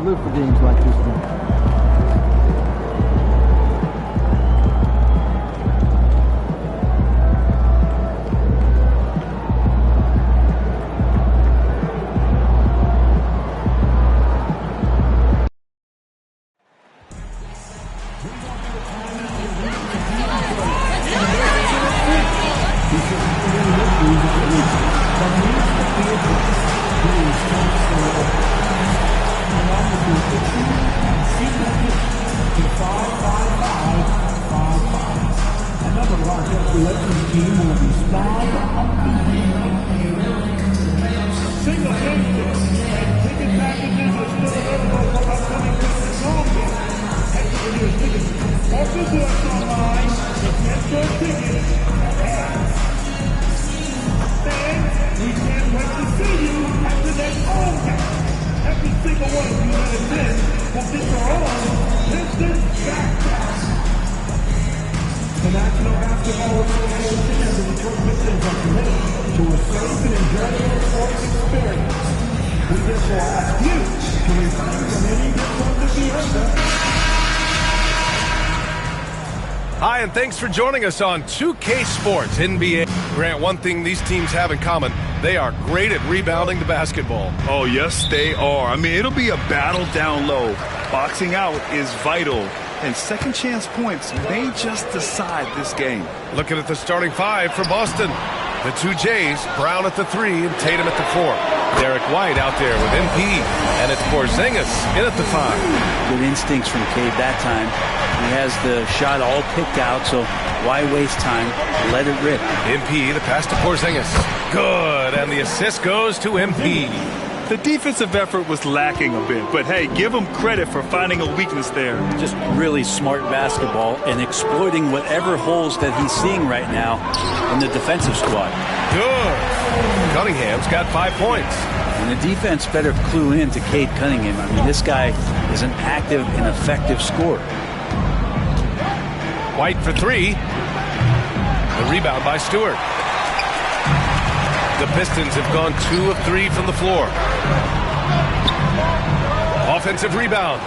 live for games like this one. The National Basketball Association and the Detroit Pistons are committed to a safe and enjoyable sports experience. We therefore ask you to refrain from any disruptive behavior. Hi, and thanks for joining us on 2K Sports NBA. Grant, one thing these teams have in common, they are great at rebounding the basketball. Oh, yes, they are. I mean, it'll be a battle down low. Boxing out is vital. And second chance points may just decide this game. Looking at the starting five for Boston. The two Jays, Brown at the 3 and Tatum at the 4. Derek White out there with MP. And it's Porzingis in at the 5. Good instincts from Cade that time. He has the shot all picked out, so why waste time? Let it rip. MP, the pass to Porzingis. Good, and the assist goes to MP. The defensive effort was lacking a bit, but hey, give him credit for finding a weakness there. Just really smart basketball and exploiting whatever holes that he's seeing right now in the defensive squad. Good. Cunningham's got 5 points. And the defense better clue in to Cade Cunningham. I mean, this guy is an active and effective scorer. White for 3. The rebound by Stewart. The Pistons have gone 2 of 3 from the floor. Offensive rebound.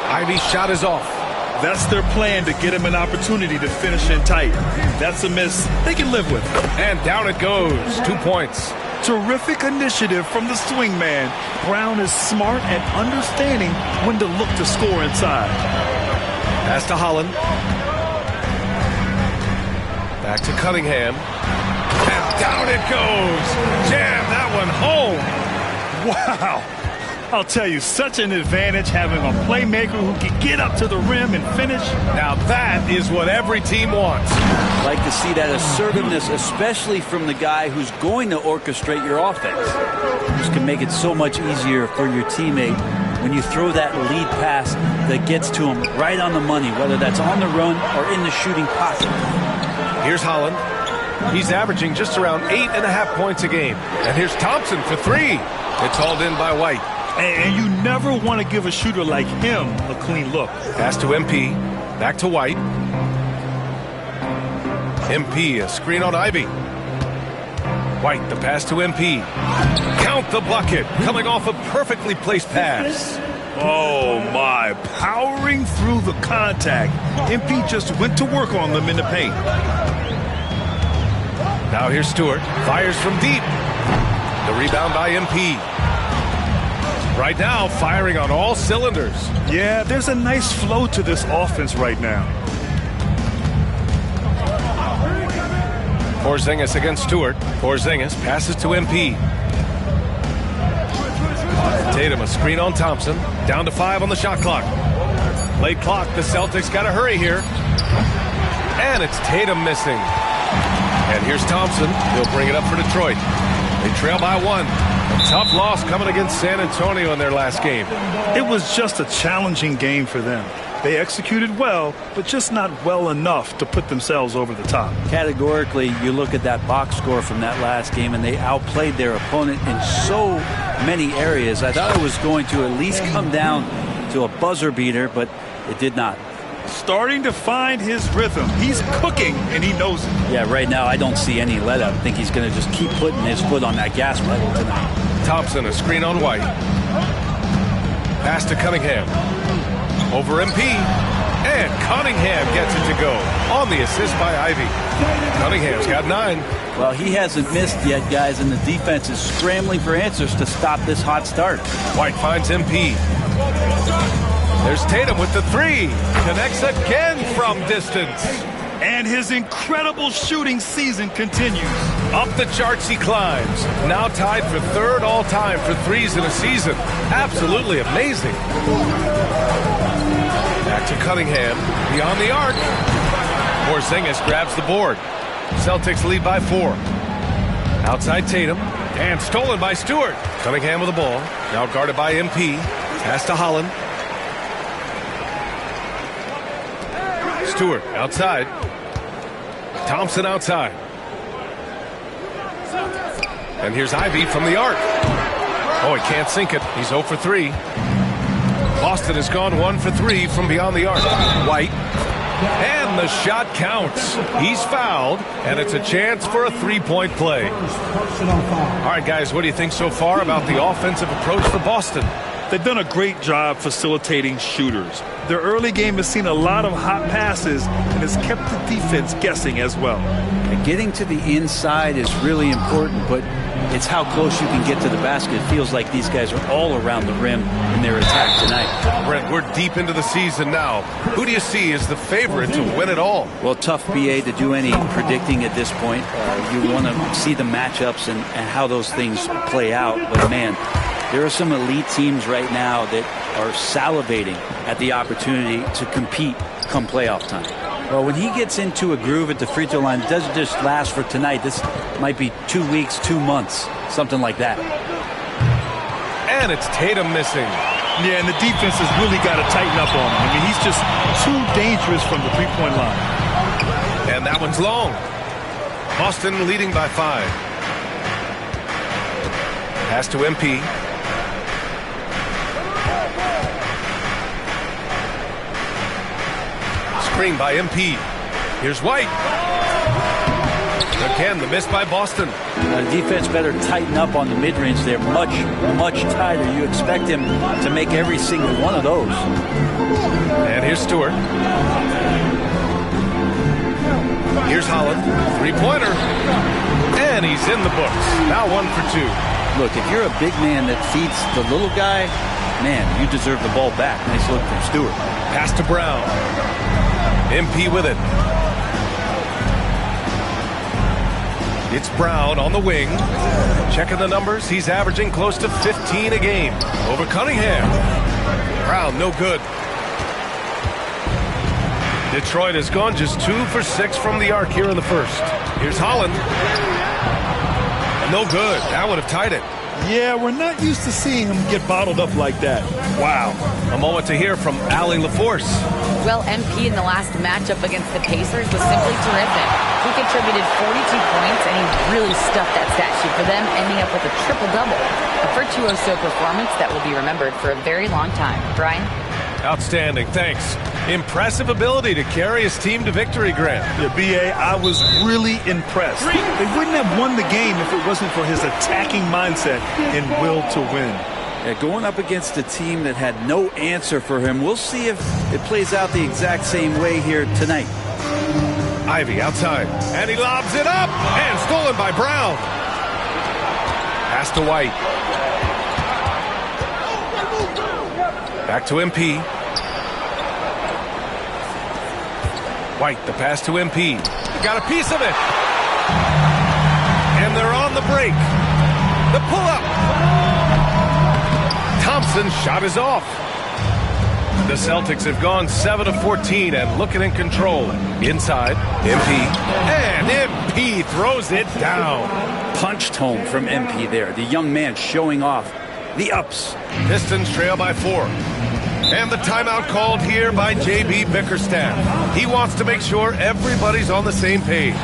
Ivy's shot is off. That's their plan, to get him an opportunity to finish in tight. That's a miss they can live with. And down it goes. 2 points. Terrific initiative from the swing man. Brown is smart at understanding when to look to score inside. Pass to Holland. Back to Cunningham. And down it goes. Jam that one home. Wow. I'll tell you, such an advantage having a playmaker who can get up to the rim and finish. Now that is what every team wants. Like to see that assertiveness, especially from the guy who's going to orchestrate your offense. This can make it so much easier for your teammate when you throw that lead pass that gets to him right on the money, whether that's on the run or in the shooting pocket. Here's Holland. He's averaging just around 8.5 points a game. And here's Thompson for 3. It's hauled in by White. And you never want to give a shooter like him a clean look. Pass to MP. Back to White. MP, a screen on Ivy. White, the pass to MP. Count the bucket. Coming off a perfectly placed pass. Oh, my. Powering through the contact. MP just went to work on them in the paint. Now here's Stewart. Fires from deep. The rebound by MP. Right now, firing on all cylinders. Yeah, there's a nice flow to this offense right now. Porzingis against Stewart. Porzingis passes to MP. Tatum, a screen on Thompson. Down to 5 on the shot clock. Late clock, the Celtics got to hurry here. And it's Tatum missing. And here's Thompson. He'll bring it up for Detroit. They trail by 1. A tough loss coming against San Antonio in their last game. It was just a challenging game for them. They executed well, but just not well enough to put themselves over the top. Categorically, you look at that box score from that last game, and they outplayed their opponent in so many areas. I thought it was going to at least come down to a buzzer beater, but it did not. Starting to find his rhythm. He's cooking, and he knows it. Yeah, right now I don't see any let up. I think he's going to just keep putting his foot on that gas pedal tonight. Thompson, a screen on White. Pass to Cunningham. Over MP. And Cunningham gets it to go on the assist by Ivy. Cunningham's got 9. Well, he hasn't missed yet, guys, and the defense is scrambling for answers to stop this hot start. White finds MP. There's Tatum with the 3. Connects again from distance. And his incredible shooting season continues. Up the charts he climbs. Now tied for 3rd all-time for threes in a season. Absolutely amazing. Back to Cunningham. Beyond the arc. Porzingis grabs the board. Celtics lead by 4. Outside Tatum. And stolen by Stewart. Cunningham with the ball. Now guarded by MP. Pass to Holland. Stewart outside. Thompson outside. And here's Ivy from the arc. Oh, he can't sink it. He's 0 for 3. Boston has gone 1 for 3 from beyond the arc. White. And the shot counts. He's fouled, and it's a chance for a 3-point play. All right, guys, what do you think so far about the offensive approach for Boston? They've done a great job facilitating shooters. Their early game has seen a lot of hot passes and has kept the defense guessing as well. And getting to the inside is really important, but it's how close you can get to the basket. It feels like these guys are all around the rim in their attack tonight. Brent, we're deep into the season now. Who do you see as the favorite to win it all? Well, tough, BA, to do any predicting at this point. You want to see the matchups and how those things play out. But, man, there are some elite teams right now that are salivating at the opportunity to compete come playoff time. Well, when he gets into a groove at the free throw line, it doesn't just last for tonight. This might be 2 weeks, 2 months, something like that. And it's Tatum missing. Yeah, and the defense has really got to tighten up on him. I mean, he's just too dangerous from the three-point line. And that one's long. Boston leading by 5. Pass to MP. Screen by MP. Here's White. Again, the miss by Boston. The defense better tighten up on the mid-range. They're much, much tighter. You expect him to make every single one of those. And here's Stewart. Here's Holland. 3-pointer. And he's in the books. Now 1 for 2. Look, if you're a big man that feeds the little guy, man, you deserve the ball back. Nice look from Stewart. Pass to Brown. MP with it. It's Brown on the wing. Checking the numbers. He's averaging close to 15 a game. Over Cunningham. Brown, no good. Detroit has gone just 2 for 6 from the arc here in the first. Here's Holland. No good. That would have tied it. Yeah, we're not used to seeing him get bottled up like that. Wow. A moment to hear from Allie LaForce. Well, MP in the last matchup against the Pacers was simply terrific. He contributed 42 points, and he really stuffed that stat sheet for them, ending up with a triple-double. A virtuoso performance that will be remembered for a very long time. Brian? Outstanding. Thanks. Impressive ability to carry his team to victory, Grant. Yeah, B.A., I was really impressed. They wouldn't have won the game if it wasn't for his attacking mindset and will to win. Yeah, going up against a team that had no answer for him. We'll see if it plays out the exact same way here tonight. Ivy outside. And he lobs it up. And stolen by Brown. Pass to White. Back to MP. White, the pass to MP. Got a piece of it. And they're on the break. The pull-up. Thompson's shot is off. The Celtics have gone 7 of 14 and looking in control. Inside, MP. And MP throws it down. Punched home from MP there. The young man showing off the ups. Pistons trail by 4. And the timeout called here by J.B. Bickerstaff. He wants to make sure everybody's on the same page.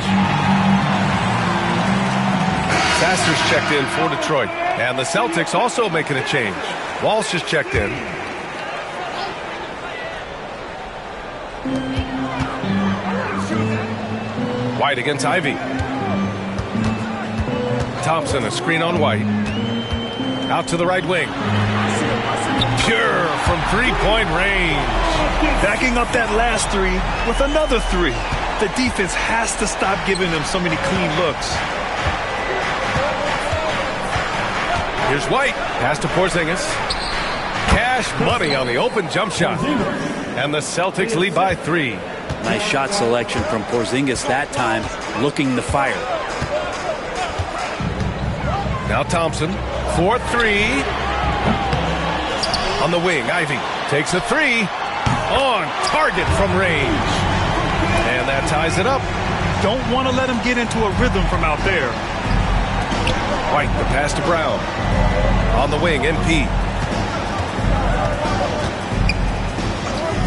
Sasser's checked in for Detroit. And the Celtics also making a change. Walsh is checked in. White against Ivy. Thompson, a screen on White. Out to the right wing. pure from three-point range. Backing up that last three with another three. The defense has to stop giving them so many clean looks. Here's White. Pass to Porzingis. Cash money on the open jump shot. And the Celtics lead by 3. Nice shot selection from Porzingis that time, looking to fire. Now Thompson, 4-3. On the wing, Ivy takes a 3. On target from range. And that ties it up. Don't want to let him get into a rhythm from out there. White, the pass to Brown. On the wing, MP.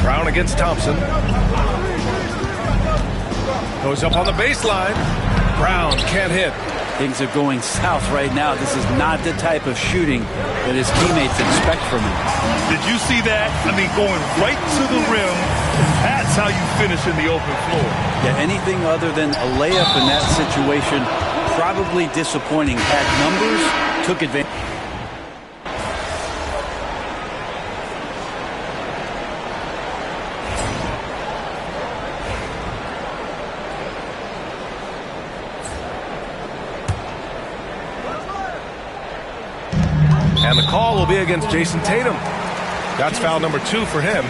Brown against Thompson. Goes up on the baseline. Brown can't hit. Things are going south right now. This is not the type of shooting that his teammates expect from him. Did you see that? I mean, going right to the rim. That's how you finish in the open floor. Yeah, anything other than a layup in that situation, probably disappointing. Had numbers, took advantage. And the call will be against Jason Tatum. That's foul number 2 for him.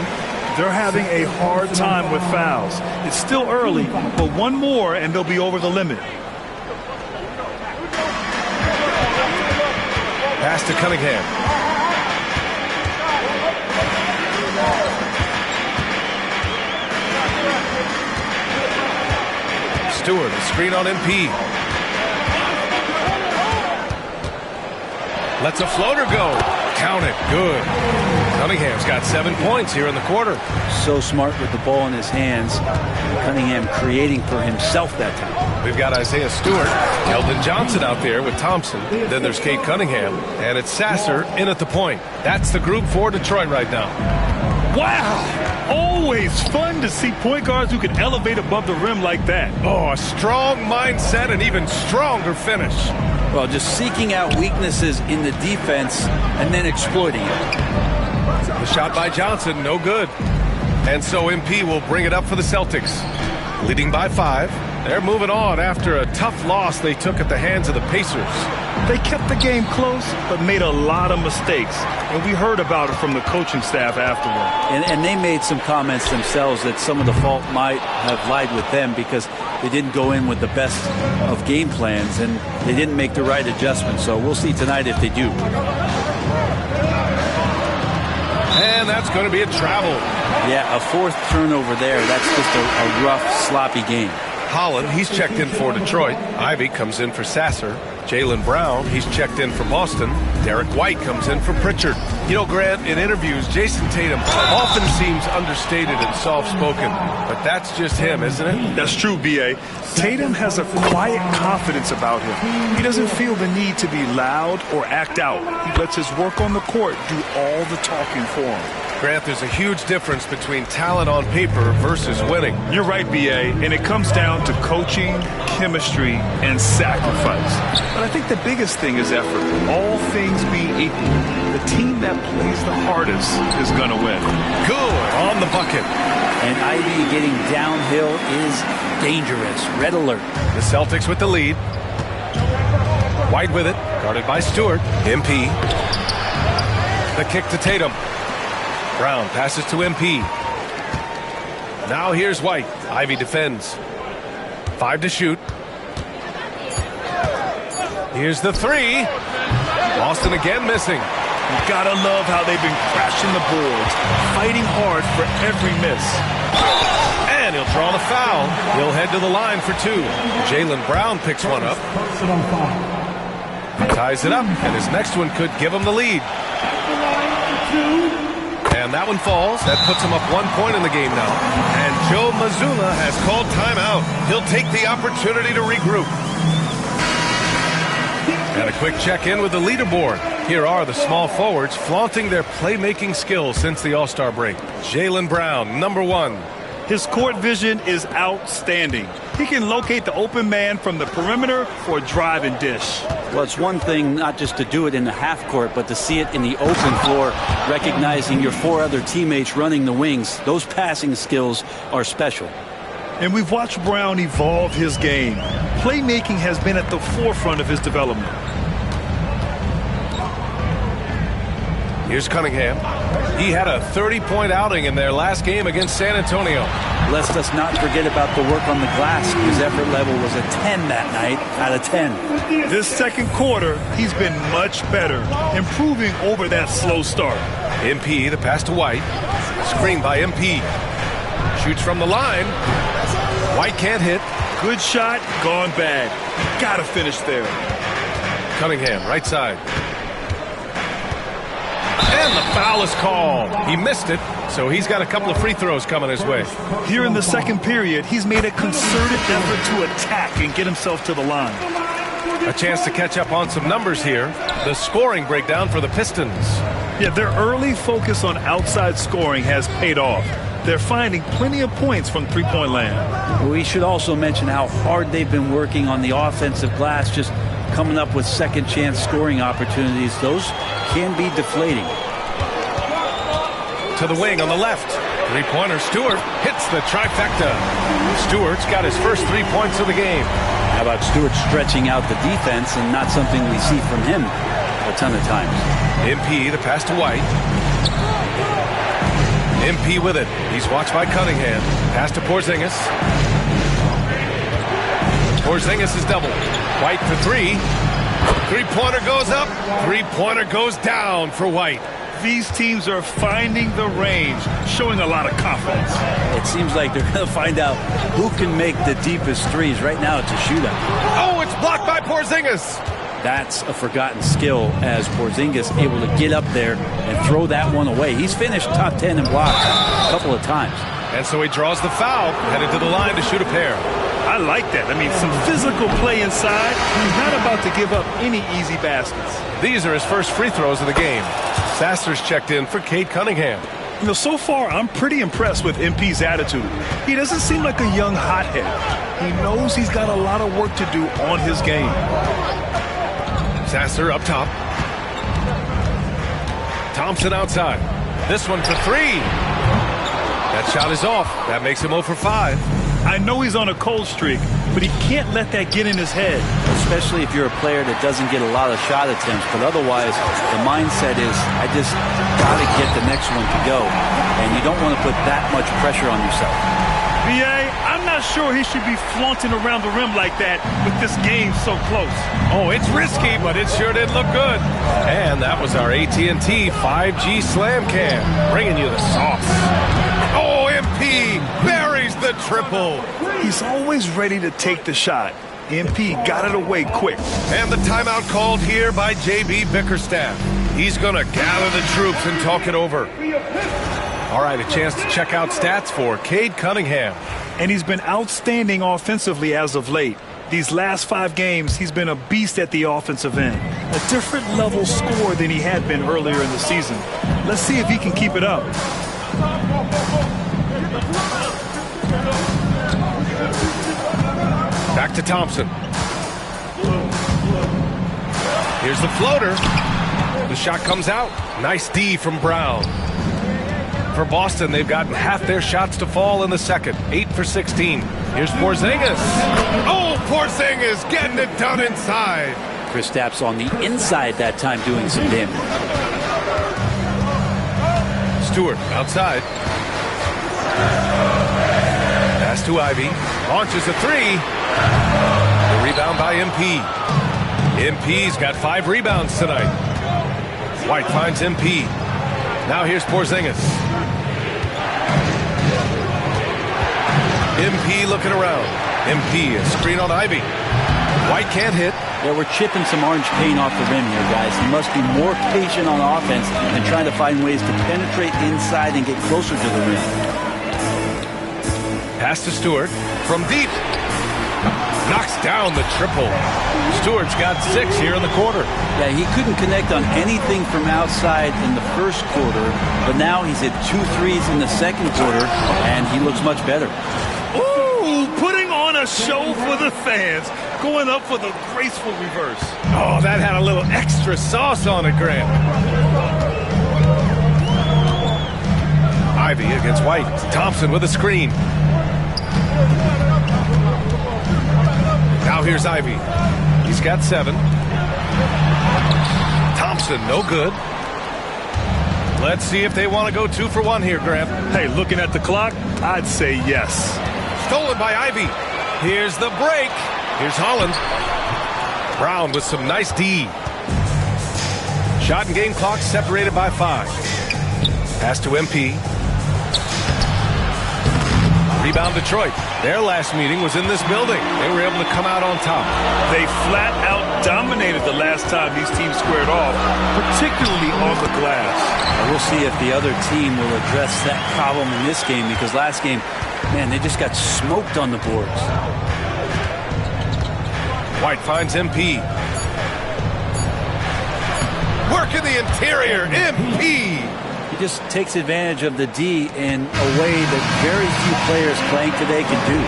They're having a hard time with fouls. It's still early, but one more and they'll be over the limit. Pass to Cunningham. Stewart, a screen on MP. Lets a floater go. Count it. Good. Cunningham's got 7 points here in the quarter. So smart with the ball in his hands. Cunningham creating for himself that time. We've got Isaiah Stewart, Keldon Johnson out there with Thompson. Then there's Cade Cunningham, and it's Sasser in at the point. That's the group for Detroit right now. Wow! Always fun to see point guards who can elevate above the rim like that. Oh, a strong mindset and even stronger finish. Well, just seeking out weaknesses in the defense and then exploiting it. The shot by Johnson, no good. And so MP will bring it up for the Celtics. Leading by 5. They're moving on after a tough loss they took at the hands of the Pacers. They kept the game close, but made a lot of mistakes. And we heard about it from the coaching staff afterward. And they made some comments themselves that some of the fault might have lied with them because they didn't go in with the best of game plans and they didn't make the right adjustments. So we'll see tonight if they do. And that's going to be a travel. Yeah, a 4th turnover there. That's just a rough, sloppy game. Holland, he's checked in for Detroit. Ivy comes in for Sasser. Jaylen Brown, he's checked in for Boston. Derek White comes in for Pritchard. You know, Grant, in interviews, Jason Tatum often seems understated and soft-spoken, but that's just him, isn't it? That's true, B.A. Tatum has a quiet confidence about him. He doesn't feel the need to be loud or act out. He lets his work on the court do all the talking for him. Grant, there's a huge difference between talent on paper versus winning. You're right, B.A., and it comes down to coaching, chemistry, and sacrifice. But I think the biggest thing is effort. All things being equal, the team that plays the hardest is going to win. Good on the bucket. And Ivy getting downhill is dangerous. Red alert. The Celtics with the lead. White with it, guarded by Stewart. MP. The kick to Tatum. Brown passes to MP. Now here's White. Ivy defends. 5 to shoot. Here's the 3. Boston again missing. You gotta love how they've been crashing the boards, fighting hard for every miss. And he'll draw the foul. He'll head to the line for 2. Jaylen Brown picks one up. Ties it up, and his next one could give him the lead. And that one falls. That puts him up 1 point in the game now. And Joe Mazzulla has called timeout. He'll take the opportunity to regroup. And a quick check-in with the leaderboard. Here are the small forwards flaunting their playmaking skills since the All-Star break. Jaylen Brown, number 1. His court vision is outstanding. He can locate the open man from the perimeter for a drive and dish. Well, it's one thing not just to do it in the half court, but to see it in the open floor, recognizing your 4 other teammates running the wings. Those passing skills are special. And we've watched Brown evolve his game. Playmaking has been at the forefront of his development. Here's Cunningham. He had a 30-point outing in their last game against San Antonio. Let's just not forget about the work on the glass. His effort level was a 10 that night out of 10. This second quarter, he's been much better, improving over that slow start. MP, the pass to White. Screen by MP. Shoots from the line. White can't hit. Good shot, gone bad. Gotta finish there. Cunningham, right side. And the foul is called. He missed it, so he's got a couple of free throws coming his way. Here in the second period, he's made a concerted effort to attack and get himself to the line. A chance to catch up on some numbers here. The scoring breakdown for the Pistons. Yeah, their early focus on outside scoring has paid off. They're finding plenty of points from three-point land. We should also mention how hard they've been working on the offensive glass, just coming up with second-chance scoring opportunities. Those can be deflating. To the wing on the left. Three-pointer. Stewart hits the trifecta. Stewart's got his first 3 points of the game. How about Stewart stretching out the defense, and not something we see from him a ton of times. MP, the pass to White. MP with it. He's watched by Cunningham. Pass to Porzingis. Porzingis is doubled. White for 3. Three-pointer goes up. Three-pointer goes down for White. These teams are finding the range, showing a lot of confidence. It seems like they're going to find out who can make the deepest threes. Right now, it's a shootout. Oh, it's blocked by Porzingis. That's a forgotten skill, as Porzingis able to get up there and throw that one away. He's finished top 10 in blocks a couple of times. And so he draws the foul, headed to the line to shoot a pair. I like that. I mean, some physical play inside. He's not about to give up any easy baskets. These are his first free throws of the game. Sasser's checked in for Cade Cunningham. You know, so far, I'm pretty impressed with MP's attitude. He doesn't seem like a young hothead. He knows he's got a lot of work to do on his game. Sasser up top. Thompson outside. This one for 3. That shot is off. That makes him 0 for 5. I know he's on a cold streak, but he can't let that get in his head. Especially if you're a player that doesn't get a lot of shot attempts. But otherwise, the mindset is, I just got to get the next one to go. And you don't want to put that much pressure on yourself. B.A., I'm not sure he should be flaunting around the rim like that with this game so close. Oh, it's risky, but it sure did look good. And that was our AT&T 5G Slam Cam, bringing you the sauce. Oh, MP buries the triple. He's always ready to take the shot. MP got it away quick. And the timeout called here by J.B. Bickerstaff. He's going to gather the troops and talk it over. All right, a chance to check out stats for Cade Cunningham. And he's been outstanding offensively as of late. These last 5 games, he's been a beast at the offensive end. A different level score than he had been earlier in the season. Let's see if he can keep it up. Back to Thompson. Here's the floater. The shot comes out. Nice D from Brown. For Boston, they've gotten half their shots to fall in the second. 8 for 16. Here's Porzingis. Oh, Porzingis getting it done inside. Kristaps on the inside that time doing some damage. Stewart outside. Pass to Ivy. Launches a 3. The rebound by MP. MP's got 5 rebounds tonight. White finds MP. Now here's Porzingis. MP looking around. MP, a screen on Ivy. White can't hit. Yeah, we're chipping some orange paint off the rim here, guys. He must be more patient on offense and trying to find ways to penetrate inside and get closer to the rim. Pass to Stewart from deep. Knocks down the triple. Stewart's got 6 here in the quarter. Yeah, he couldn't connect on anything from outside in the first quarter, but now he's hit 2 threes in the second quarter, and he looks much better. Ooh, putting on a show for the fans, going up for the graceful reverse. Oh, that had a little extra sauce on it, Grant. Ivy against White. Thompson with a screen. Now here's Ivy. He's got 7. Thompson, no good. Let's see if they want to go 2 for 1 here, Grant. Hey, looking at the clock, I'd say yes. Stolen by Ivy. Here's the break. Here's Holland. Brown with some nice D. Shot and game clock separated by 5. Pass to MP. Rebound Detroit. Their last meeting was in this building. They were able to come out on top. They flat out dominated the last time these teams squared off, particularly on the glass. We'll see if the other team will address that problem in this game, because last game, man, they just got smoked on the boards. White finds MP. Work in the interior. MP. He just takes advantage of the D in a way that very few players playing today can do.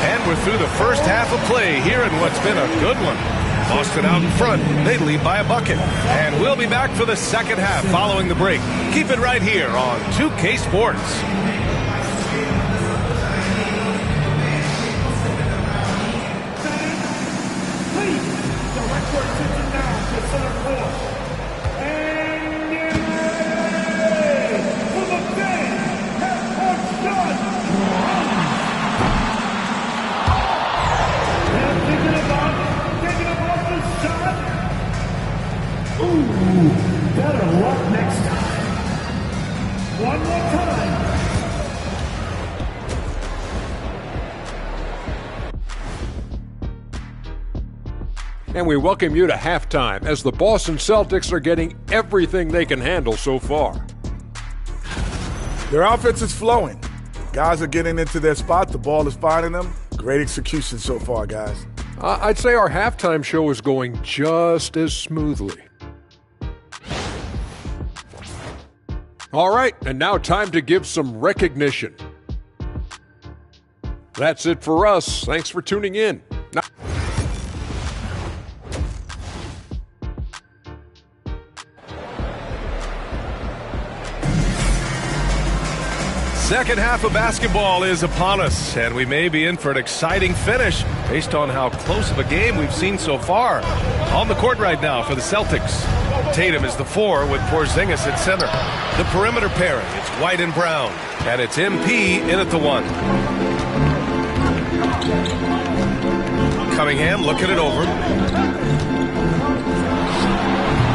And we're through the first half of play here in what's been a good one. Boston out in front. They lead by a bucket. And we'll be back for the second half following the break. Keep it right here on 2K Sports. Please, direct your attention now to center court. And get ready for the big half-court shot. And thinking about the shot. Ooh, better luck next time. One more time. And we welcome you to halftime as the Boston Celtics are getting everything they can handle so far. Their offense is flowing. Guys are getting into their spot. The ball is finding them. Great execution so far, guys. I'd say our halftime show is going just as smoothly. All right, and now time to give some recognition. That's it for us. Thanks for tuning in. Now Second half of basketball is upon us, and we may be in for an exciting finish based on how close of a game we've seen so far. On the court right now for the Celtics, Tatum is the 4 with Porzingis at center. The perimeter pairing, it's White and Brown, and it's MP in at the 1. Cunningham looking it over.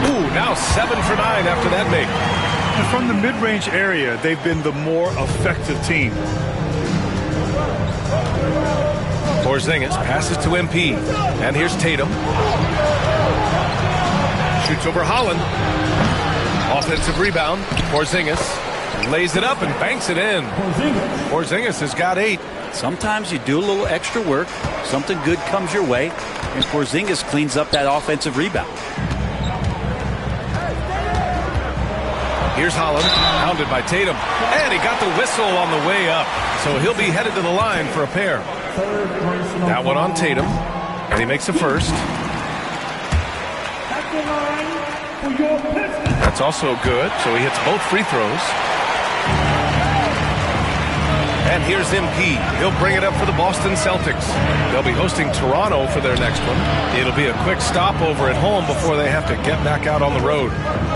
Ooh, now 7 for 9 after that make. And from the mid-range area, they've been the more effective team. Porzingis passes to MP. And here's Tatum. Shoots over Holland. Offensive rebound. Porzingis lays it up and banks it in. Porzingis has got 8. Sometimes you do a little extra work, something good comes your way, and Porzingis cleans up that offensive rebound. Here's Holland, pounded by Tatum. And he got the whistle on the way up. So he'll be headed to the line for a pair. That one on Tatum. And he makes the first. That's also good. So he hits both free throws. And here's MP. He'll bring it up for the Boston Celtics. They'll be hosting Toronto for their next one. It'll be a quick stopover at home before they have to get back out on the road.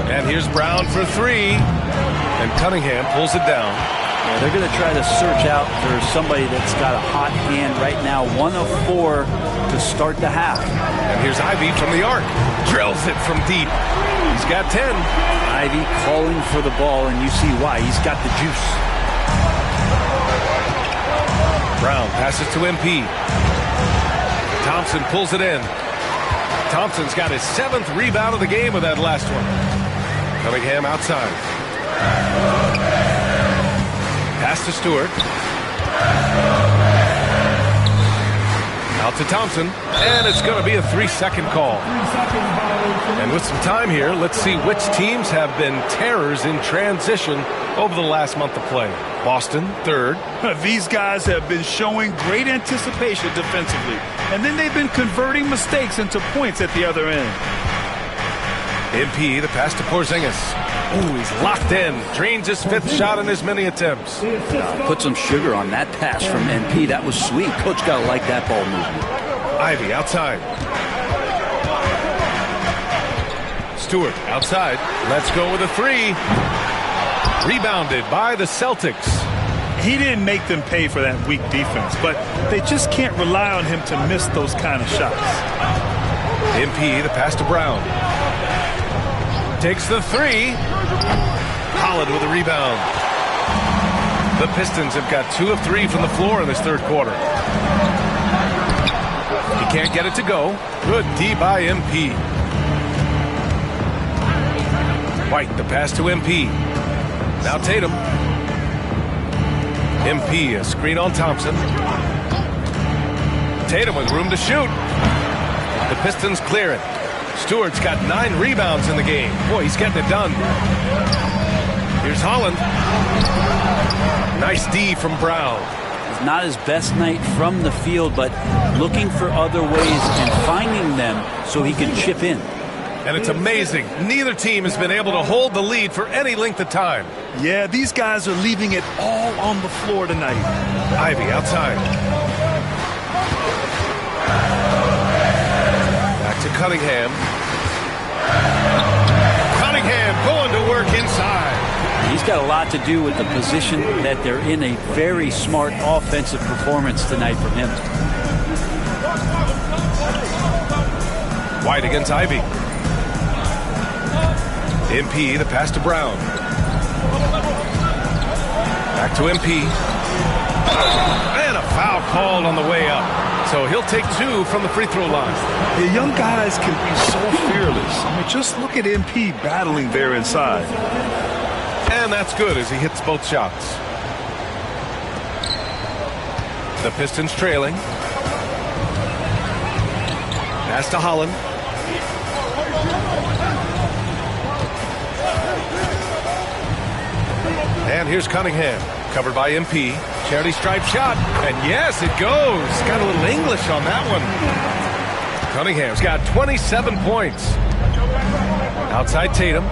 And here's Brown for 3. And Cunningham pulls it down. Yeah, they're going to try to search out for somebody that's got a hot hand right now. 1 of 4 to start the half. And here's Ivy from the arc. Drills it from deep. He's got 10. Ivy calling for the ball, and you see why. He's got the juice. Brown passes to MP. Thompson pulls it in. Thompson's got his 7th rebound of the game with that last one. Cunningham outside. Pass to Stewart. Out to Thompson, and it's going to be a 3-second call. And with some time here, let's see which teams have been terrors in transition over the last month of play. Boston, third. These guys have been showing great anticipation defensively, and then they've been converting mistakes into points at the other end. MP, the pass to Porzingis. Ooh, he's locked in. Drains his 5th shot in as many attempts. Put some sugar on that pass from MP. That was sweet. Coach got to like that ball movement. Ivy outside. Stewart outside. Let's go with a 3. Rebounded by the Celtics. He didn't make them pay for that weak defense, but they just can't rely on him to miss those kind of shots. MP, the pass to Brown. Takes the 3. Holland with a rebound. The Pistons have got 2 of 3 from the floor in this third quarter. He can't get it to go. Good D by MP. White, the pass to MP. Now Tatum. MP, a screen on Thompson. Tatum with room to shoot. The Pistons clear it. Stewart's got 9 rebounds in the game. Boy, he's getting it done. Here's Holland. Nice D from Brown. It's not his best night from the field, but looking for other ways and finding them so he can chip in. And it's amazing. Neither team has been able to hold the lead for any length of time. Yeah, these guys are leaving it all on the floor tonight. Ivy outside. Back to Cunningham. Cunningham going to work inside. He's got a lot to do with the position that they're in. A very smart offensive performance tonight from him. White against Ivy. MP, the pass to Brown. Back to MP. And a foul called on the way up. So he'll take 2 from the free throw line. The young guys can be so fearless. I mean, just look at MP battling there inside. And that's good as he hits both shots. The Pistons trailing. Pass to Holland. And here's Cunningham, covered by MP. Charity stripe shot, and yes, it goes. Got a little English on that one. Cunningham's got 27 points. Outside Tatum.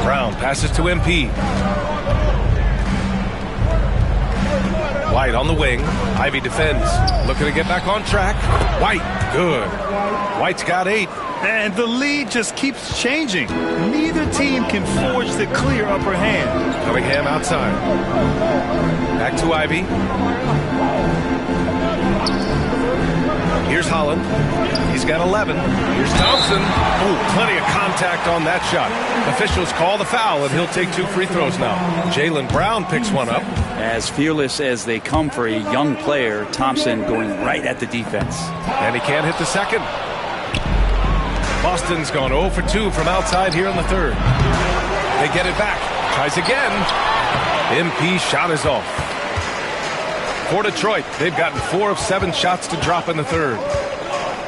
Brown passes to MP. White on the wing. Ivy defends. Looking to get back on track. White, good. White's got 8. And the lead just keeps changing. Neither team can forge the clear upper hand. Cunningham outside. Back to Ivy. Here's Holland. He's got 11. Here's Thompson. Oh, plenty of contact on that shot. Officials call the foul, and he'll take 2 free throws now. Jaylen Brown picks one up. As fearless as they come for a young player, Thompson going right at the defense. And he can't hit the second. Boston's gone 0 for 2 from outside here in the third. They get it back. Tries again. MP shot is off. For Detroit, they've gotten 4 of 7 shots to drop in the third.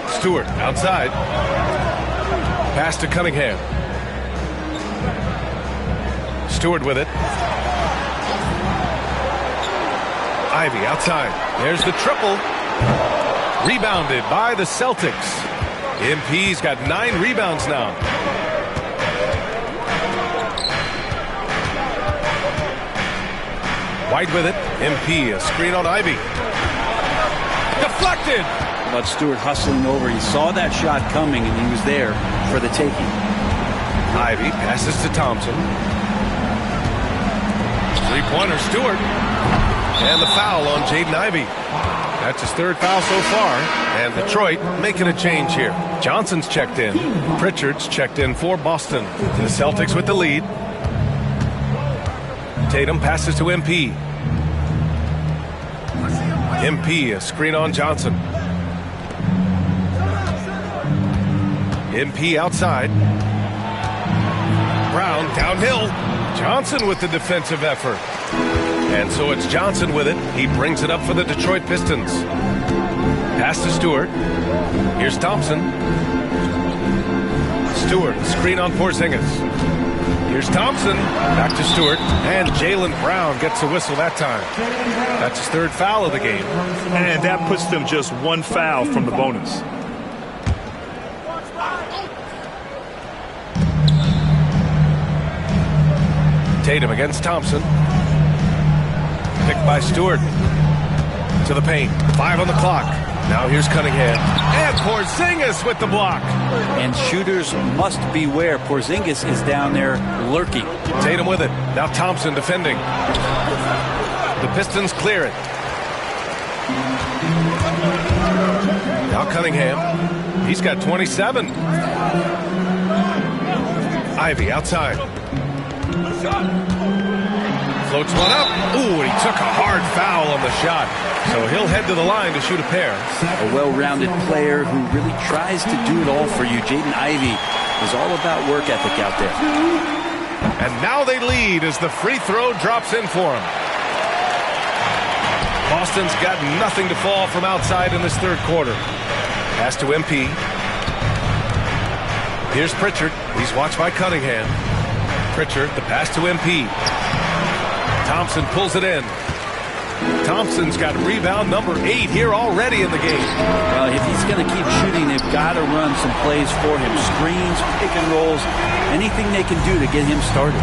Stewart outside. Pass to Cunningham. Stewart with it. Ivy outside. There's the triple. Rebounded by the Celtics. MP's got 9 rebounds now. White with it. MP, a screen on Ivy. Deflected. But Stewart hustling over. He saw that shot coming, and he was there for the taking. Ivy passes to Thompson. 3-pointer Stewart. And the foul on Jaden Ivey. That's his 3rd foul so far. And Detroit making a change here. Johnson's checked in. Pritchard's checked in for Boston. The Celtics with the lead. Tatum passes to MP. MP, a screen on Johnson. MP outside. Brown downhill. Johnson with the defensive effort. And so it's Johnson with it. He brings it up for the Detroit Pistons. Pass to Stewart. Here's Thompson. Stewart, screen on Porzingis. Here's Thompson. Back to Stewart. And Jaylen Brown gets a whistle that time. That's his third foul of the game. And that puts them just one foul from the bonus. Tatum against Thompson. Picked by Stewart. To the paint. 5 on the clock. Now here's Cunningham. And Porzingis with the block. And shooters must beware. Porzingis is down there lurking. Tatum with it. Now Thompson defending. The Pistons clear it. Now Cunningham. He's got 27. Ivy outside. Floats one up. Ooh, and he took a hard foul on the shot. So he'll head to the line to shoot a pair. A well-rounded player who really tries to do it all for you. Jaden Ivey is all about work ethic out there. And now they lead as the free throw drops in for him. Boston's got nothing to fall from outside in this third quarter. Pass to MP. Here's Pritchard. He's watched by Cunningham. Pritchard, the pass to MP. Thompson pulls it in. Thompson's got rebound number 8 here already in the game. Well, if he's going to keep shooting, they've got to run some plays for him. Screens, pick and rolls, anything they can do to get him started.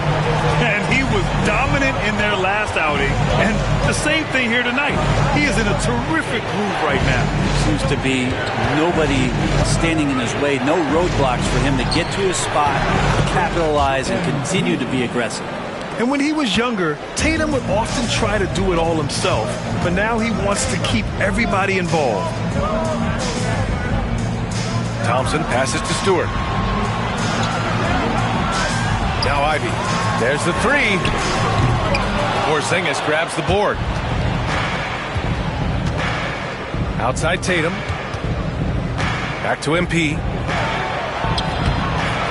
And he was dominant in their last outing. And the same thing here tonight. He is in a terrific groove right now. Seems to be nobody standing in his way, no roadblocks for him to get to his spot, capitalize, and continue to be aggressive. And when he was younger, Tatum would often try to do it all himself, but now he wants to keep everybody involved. Thompson passes to Stewart. Now Ivy. There's the 3. Porzingis grabs the board. Outside Tatum. Back to MP.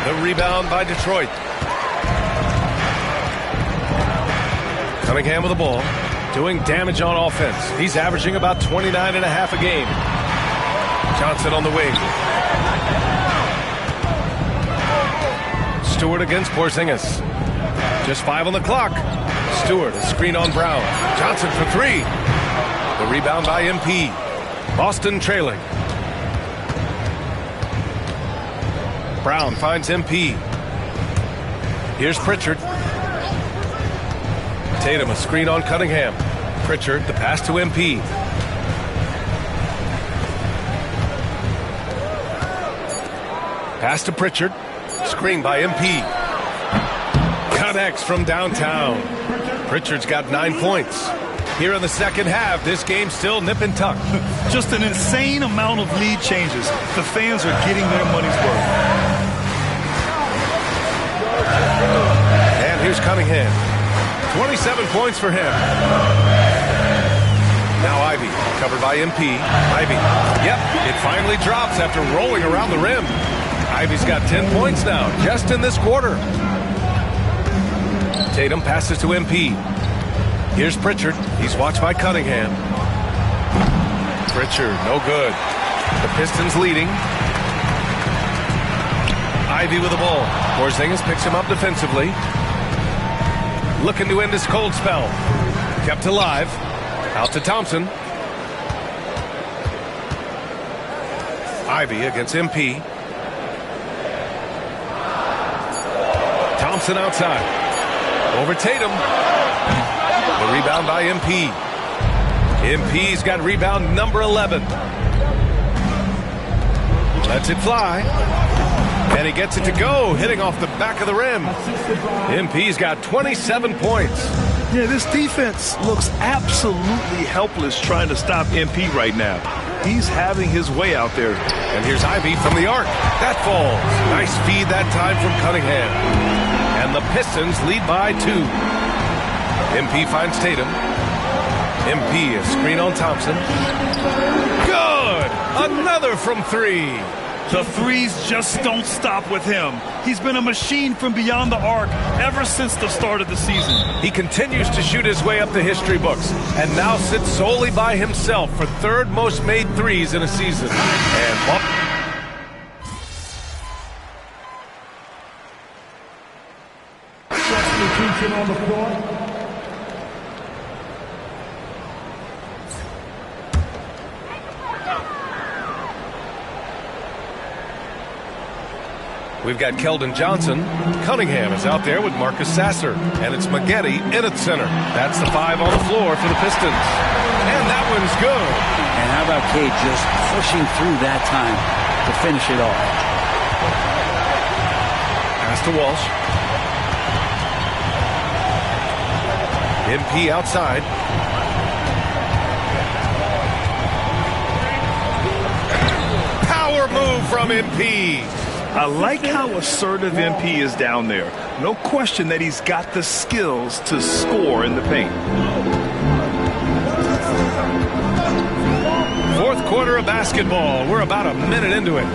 The rebound by Detroit. Cunningham with the ball, doing damage on offense. He's averaging about 29 and a half a game. Johnson on the wing. Stewart against Porzingis. Just 5 on the clock. Stewart, a screen on Brown. Johnson for 3. The rebound by MP. Boston trailing. Brown finds MP. Here's Pritchard. Tatum, a screen on Cunningham. Pritchard, the pass to MP. Pass to Pritchard. Screen by MP. Connects from downtown. Pritchard's got 9 points. Here in the second half, this game's still nip and tuck. Just an insane amount of lead changes. The fans are getting their money's worth. And here's Cunningham. 27 points for him. Now Ivy, covered by MP. Ivy, yep, it finally drops after rolling around the rim. Ivy's got 10 points now, just in this quarter. Tatum passes to MP. Here's Pritchard. He's watched by Cunningham. Pritchard, no good. The Pistons leading. Ivy with the ball. Porzingis picks him up defensively. Looking to end his cold spell. Kept alive. Out to Thompson. Ivy against MP. Thompson outside. Over Tatum. The rebound by MP. MP's got rebound number 11. Lets it fly. And he gets it to go, hitting off the back of the rim. MP's got 27 points. Yeah, this defense looks absolutely helpless trying to stop MP right now. He's having his way out there. And here's Ivy from the arc. That falls. Nice feed that time from Cunningham. And the Pistons lead by 2. MP finds Tatum. MP, a screen on Thompson. Good! Another from 3. The threes just don't stop with him. He's been a machine from beyond the arc ever since the start of the season. He continues to shoot his way up the history books and now sits solely by himself for third most made threes in a season. And bump. Substitution on the floor. We've got Keldon Johnson. Cunningham is out there with Marcus Sasser. And it's Maggette in at center. That's the 5 on the floor for the Pistons. And that one's good. And how about Cade just pushing through that time to finish it off? Pass to Walsh. MP outside. Power move from MP. I like how assertive MP is down there. No question that he's got the skills to score in the paint. Fourth quarter of basketball. We're about a minute into it.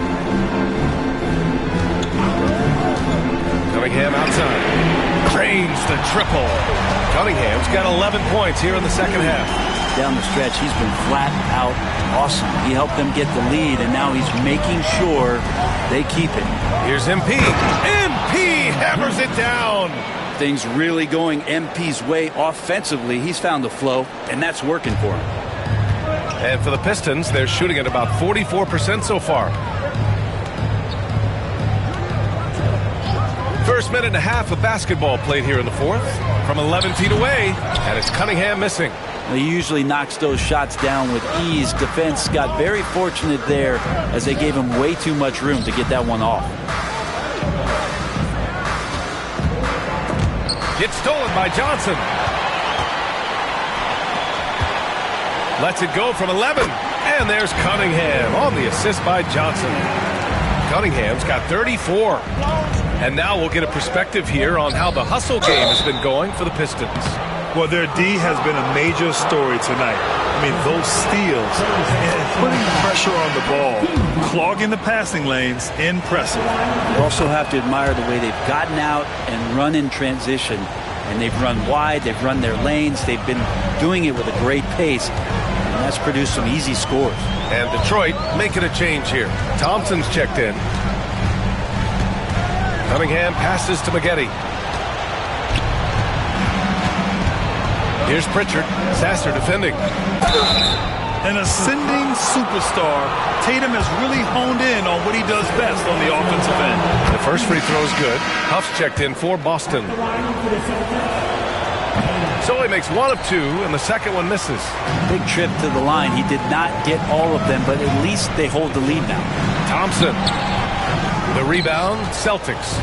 Cunningham outside. Cranes the triple. Cunningham's got 11 points here in the second half. Down the stretch, he's been flat out awesome. He helped them get the lead, and now he's making sure they keep it. Here's MP. MP hammers it down. Things really going MP's way offensively. He's found the flow, and that's working for him. And for the Pistons, they're shooting at about 44% so far. First minute and a half of basketball played here in the fourth. From 11 feet away, and it's Cunningham missing. He usually knocks those shots down with ease. Defense got very fortunate there as they gave him way too much room to get that one off. Gets stolen by Johnson. Lets it go from 11. And there's Cunningham on the assist by Johnson. Cunningham's got 34. And now we'll get a perspective here on how the hustle game has been going for the Pistons. Well, their D has been a major story tonight. I mean, those steals and putting pressure on the ball, clogging the passing lanes, impressive. You also have to admire the way they've gotten out and run in transition. And they've run wide, they've run their lanes, they've been doing it with a great pace. And that's produced some easy scores. And Detroit making a change here. Thompson's checked in. Cunningham passes to Maggette. Here's Pritchard. Sasser defending. An ascending superstar, Tatum has really honed in on what he does best on the offensive end. The first free throw is good. Huff's checked in for Boston. So he makes 1 of 2, and the second one misses. Big trip to the line. He did not get all of them, but at least they hold the lead now. Thompson. The rebound, Celtics.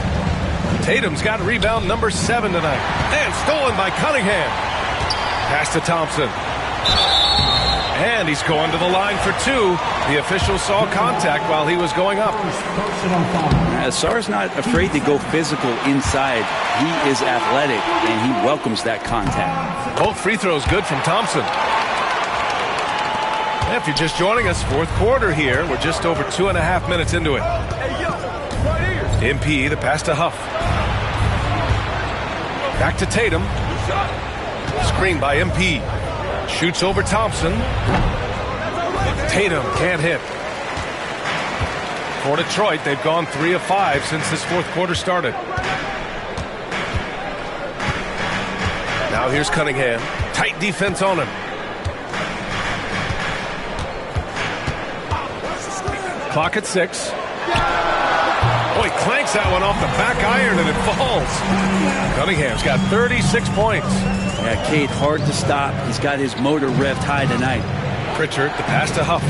Tatum's got rebound number 7 tonight. And stolen by Cunningham. Pass to Thompson. And he's going to the line for 2. The official saw contact while he was going up. Sarr's not afraid to go physical inside. He is athletic, and he welcomes that contact. Both free throws good from Thompson. If you're just joining us, fourth quarter here. We're just over 2.5 minutes into it. MP, the pass to Huff. Back to Tatum. Screen by MP. Shoots over Thompson. Tatum can't hit. For Detroit, they've gone 3 of 5 since this fourth quarter started. Now here's Cunningham. Tight defense on him. Clock at 6. Oh, he clanks that one off the back iron and it falls. Cunningham's got 36 points. Yeah, Cade, hard to stop. He's got his motor revved high tonight. Pritchard, the pass to Huff.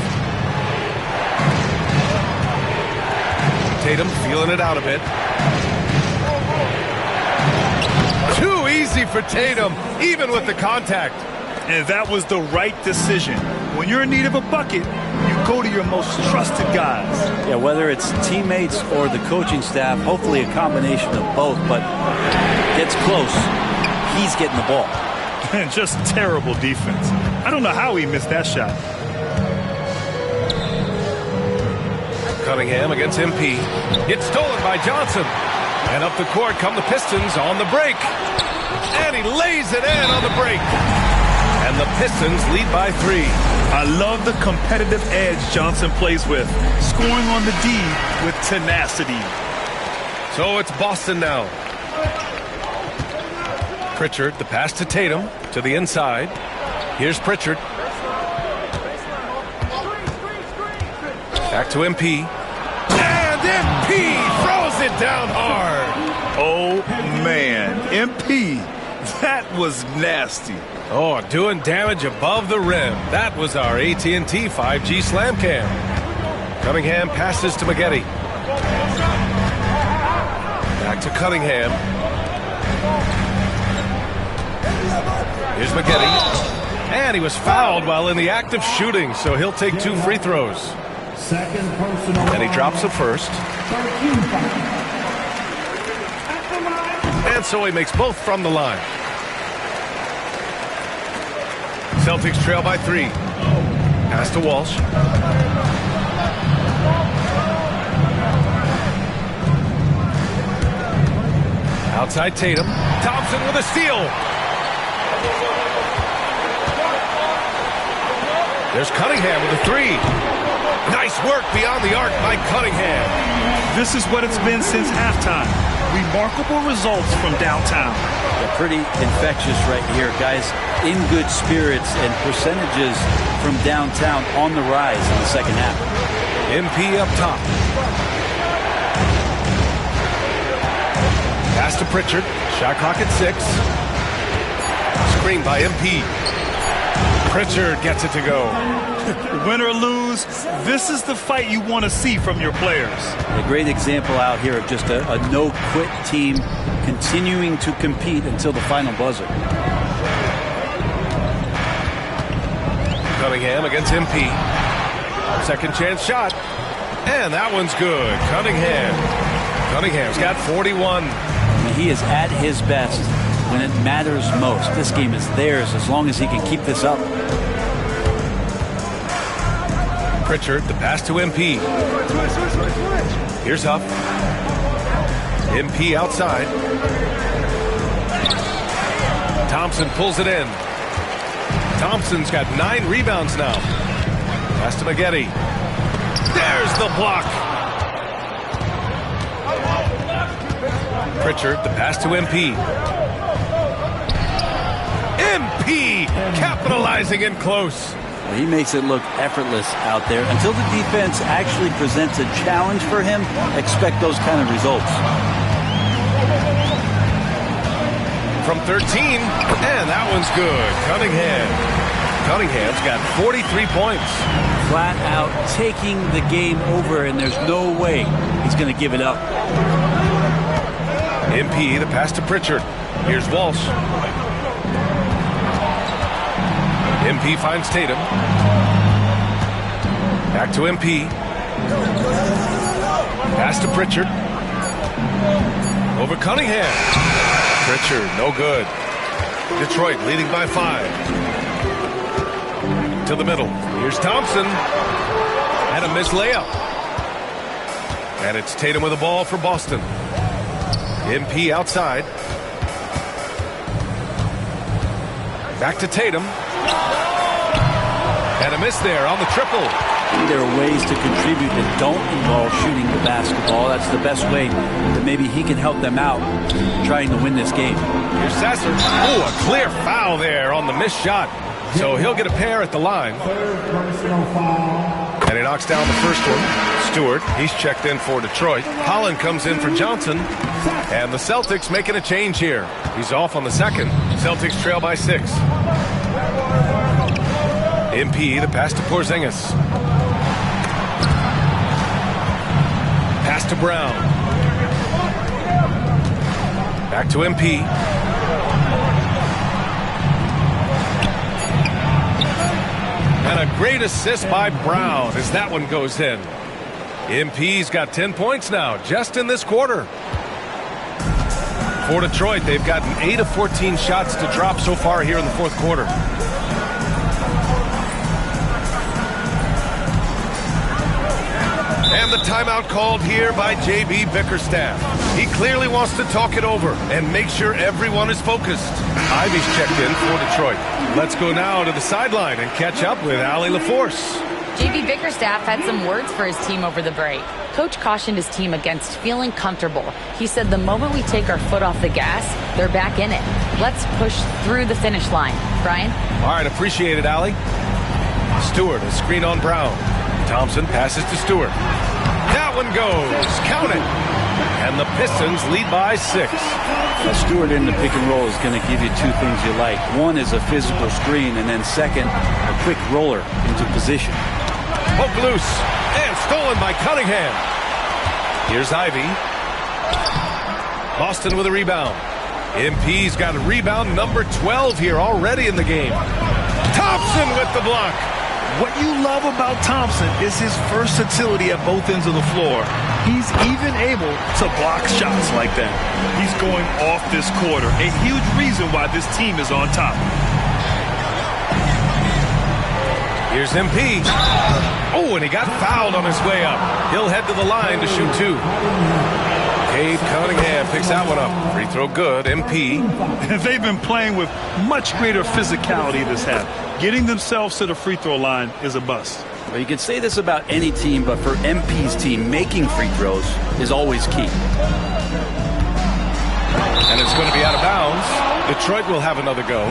Tatum feeling it out a bit. Too easy for Tatum, even with the contact. And that was the right decision. When you're in need of a bucket, you go to your most trusted guys. Yeah, whether it's teammates or the coaching staff, hopefully a combination of both, but gets close. He's getting the ball. And just terrible defense. I don't know how he missed that shot. Cunningham against MP. It's stolen by Johnson. And up the court come the Pistons on the break. And he lays it in on the break. And the Pistons lead by 3. I love the competitive edge Johnson plays with, scoring on the D with tenacity. So it's Boston now. Pritchard, the pass to Tatum, to the inside. Here's Pritchard. Back to MP. And MP throws it down hard. Oh, man. MP, that was nasty. Oh, doing damage above the rim. That was our AT&T 5G slam cam. Cunningham passes to Maggette. Back to Cunningham. Here's Maggette. And he was fouled while in the act of shooting, so he'll take 2 free throws. Second personal. And he drops the first. And so he makes both from the line. Celtics trail by 3. Pass to Walsh. Outside Tatum. Thompson with a steal. There's Cunningham with a 3. Nice work beyond the arc by Cunningham. This is what it's been since halftime. Remarkable results from downtown. They're pretty infectious right here, guys. In good spirits and percentages from downtown on the rise in the second half. MP up top. Pass to Pritchard. Shot clock at 6. Screen by MP. Pritchard gets it to go. Win or lose, this is the fight you want to see from your players. A great example out here of just a no-quit team continuing to compete until the final buzzer. Cunningham against MP. Second chance shot. And that one's good. Cunningham's got 41. And he is at his best when it matters most. This game is theirs as long as he can keep this up. Pritchard, the pass to MP. Here's Huff. MP outside. Thompson pulls it in. Thompson's got 9 rebounds now. Pass to Maggette. There's the block. Pritchard, the pass to MP. MP capitalizing in close. Well, he makes it look effortless out there. Until the defense actually presents a challenge for him, expect those kind of results. From 13, and that one's good. Cunningham's got 43 points. Flat out taking the game over, and there's no way he's going to give it up. MP, the pass to Pritchard. Here's Walsh. MP finds Tatum. Back to MP. Pass to Pritchard. Over Cunningham. Pritchard, no good. Detroit leading by 5. To the middle. Here's Thompson. And a missed layup. And it's Tatum with the ball for Boston. MP outside. Back to Tatum. And a miss there on the triple. There are ways to contribute that don't involve shooting the basketball. That's the best way that maybe he can help them out trying to win this game. Here's Sasser. Oh, a clear foul there on the missed shot. So he'll get a pair at the line. And he knocks down the first one. Stewart, he's checked in for Detroit. Holland comes in for Johnson. And the Celtics making a change here. He's off on the second. Celtics trail by 6. MP, the pass to Porzingis. Pass to Brown. Back to MP. And a great assist by Brown as that one goes in. MP's got 10 points now, just in this quarter. For Detroit, they've gotten 8 of 14 shots to drop so far here in the fourth quarter. And the timeout called here by J.B. Bickerstaff. He clearly wants to talk it over and make sure everyone is focused. Ivy's checked in for Detroit. Let's go now to the sideline and catch up with Allie LaForce. J.B. Bickerstaff had some words for his team over the break. Coach cautioned his team against feeling comfortable. He said the moment we take our foot off the gas, they're back in it. Let's push through the finish line. Brian? All right, appreciate it, Allie. Stewart, a screen on Brown. Thompson passes to Stewart. That one goes. Count it. And the Pistons lead by 6. Stewart in the pick and roll is going to give you two things you like. One is a physical screen, and then second, a quick roller into position. Poke loose. And stolen by Cunningham. Here's Ivy. Boston with a rebound. MP's got a rebound number 12 here already in the game. Thompson with the block. What you love about Thompson is his versatility at both ends of the floor. He's even able to block shots like that. He's going off this quarter, a huge reason why this team is on top. Here's MP. Oh, and he got fouled on his way up. He'll head to the line to shoot 2. Cade Cunningham picks that one up. Free throw good. MP. They've been playing with much greater physicality this half. Getting themselves to the free throw line is a bust. Well, you could say this about any team, but for MP's team, making free throws is always key. And it's going to be out of bounds. Detroit will have another go.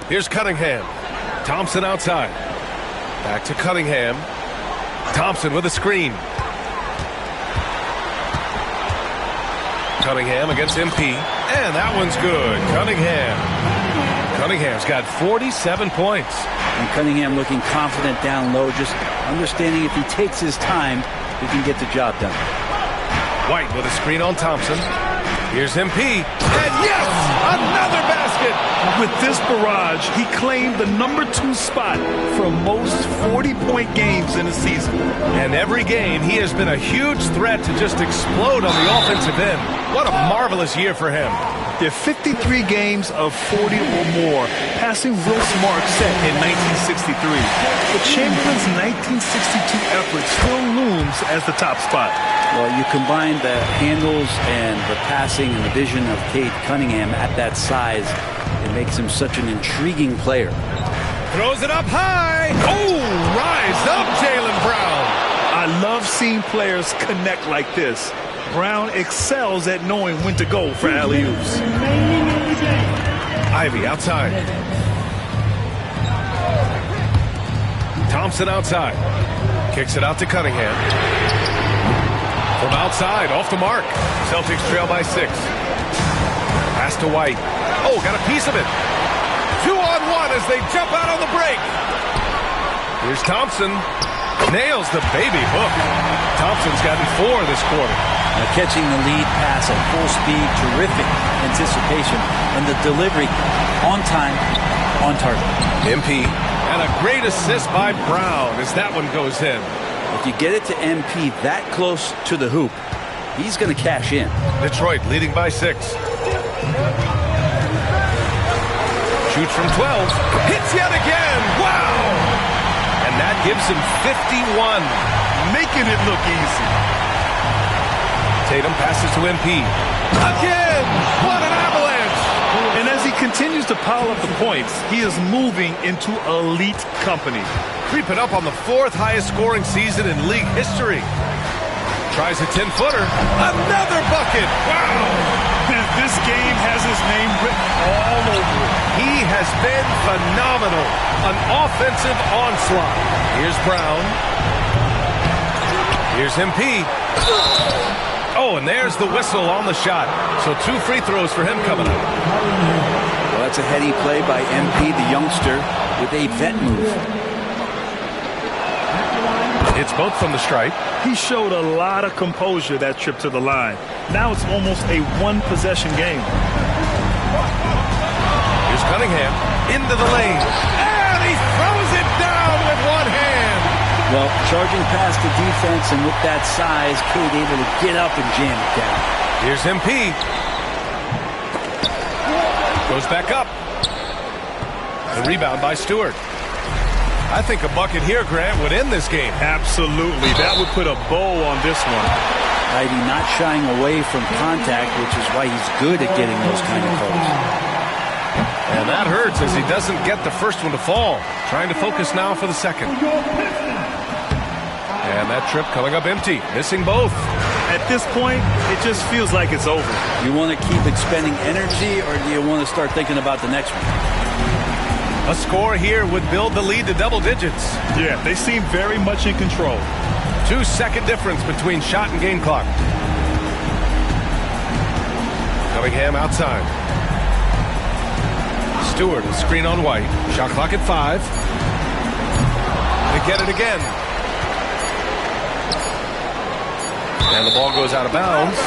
Here's Cunningham. Thompson outside. Back to Cunningham. Thompson with a screen. Cunningham against MP. And that one's good. Cunningham's got 47 points. And Cunningham looking confident down low, just understanding if he takes his time, he can get the job done. White with a screen on Thompson. Here's MP. And yes! Another basket! With this barrage, he claimed the number 2 spot for most 40-point games in a season. And every game, he has been a huge threat to just explode on the offensive end. What a marvelous year for him. There are 53 games of 40 or more, passing Will Smart's set in 1963. But Chamberlain's 1962 effort still looms as the top spot. Well, you combine the handles and the passing and the vision of Cade Cunningham at that size, it makes him such an intriguing player. Throws it up high. Oh, rise up, Jaylen Brown. I love seeing players connect like this. Brown excels at knowing when to go for alley-oops. Ivy outside. Thompson outside. Kicks it out to Cunningham. From outside, off the mark. Celtics trail by 6. Pass to White. Oh, got a piece of it. 2-on-1 as they jump out on the break. Here's Thompson. Nails the baby hook. Thompson's gotten 4 this quarter. Now catching the lead pass at full speed, terrific anticipation, and the delivery on time, on target. MP. And a great assist by Brown as that one goes in. If you get it to MP that close to the hoop, he's going to cash in. Detroit leading by 6. Shoots from 12. Hits yet again. Wow! And that gives him 51. Making it look easy. Tatum passes to MP. Again! What an avalanche! And as he continues to pile up the points, he is moving into elite company. Creeping up on the 4th highest scoring season in league history. Tries a 10-footer. Another bucket! Wow! This game has his name written all over it. He has been phenomenal. An offensive onslaught. Here's Brown. Here's MP. Oh, and there's the whistle on the shot. So 2 free throws for him coming up. Well, that's a heady play by MP, the youngster, with a vet move. It's both from the stripe. He showed a lot of composure that trip to the line. Now it's almost a 1-possession game. Here's Cunningham into the lane. And he throws it down with one hand. Well, charging past the defense, and with that size, Cade able to get up and jam it down. Here's MP. Goes back up. The rebound by Stewart. I think a bucket here, Grant, would end this game. Absolutely. That would put a bow on this one. Ivy not shying away from contact, which is why he's good at getting those kind of calls. And that hurts as he doesn't get the first one to fall. Trying to focus now for the second. And that trip coming up empty. Missing both. At this point, it just feels like it's over. You want to keep expending energy, or do you want to start thinking about the next one? A score here would build the lead to double digits. Yeah, they seem very much in control. 2-second difference between shot and game clock. Cunningham outside. Stewart, screen on White. Shot clock at 5. They get it again. And the ball goes out of bounds.